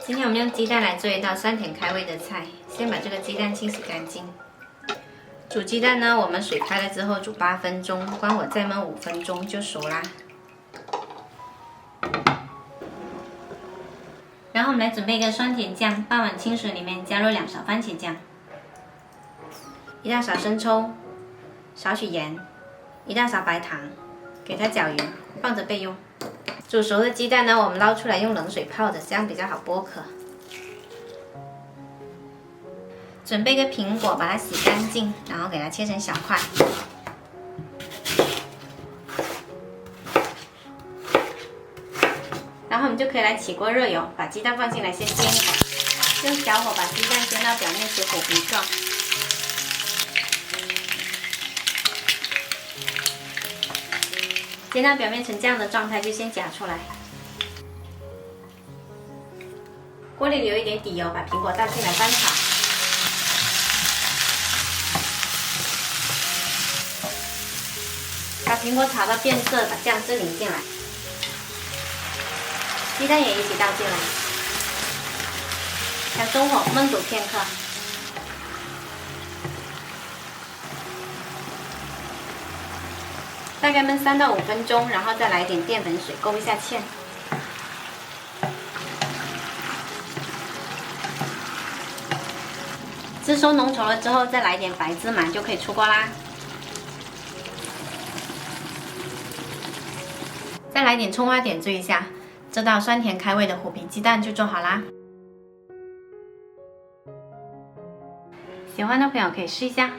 今天我们用鸡蛋来做一道酸甜开胃的菜。先把这个鸡蛋清洗干净。煮鸡蛋呢，我们水开了之后煮8分钟，关火再焖5分钟就熟啦。然后我们来准备一个酸甜酱，半碗清水里面加入2勺番茄酱，1大勺生抽，少许盐，1大勺白糖，给它搅匀，放着备用。煮熟的鸡蛋呢，我们捞出来用冷水泡的，这样比较好剥壳。准备一个苹果，把它洗干净，然后给它切成小块。然后我们就可以来起锅热油，把鸡蛋放进来先煎一会，用小火把鸡蛋煎到表面起虎皮状。煎到表面成这样的状态就先夹出来。锅里留一点底油，把苹果倒进来翻炒。把苹果炒到变色，把酱汁淋进来，鸡蛋也一起倒进来，调中火焖煮片刻。大概焖3到5分钟，然后再来一点淀粉水勾一下芡。汁收浓稠了之后，再来一点白芝麻就可以出锅啦。再来点葱花点缀一下，这道酸甜开胃的虎皮鸡蛋就做好啦。喜欢的朋友可以试一下。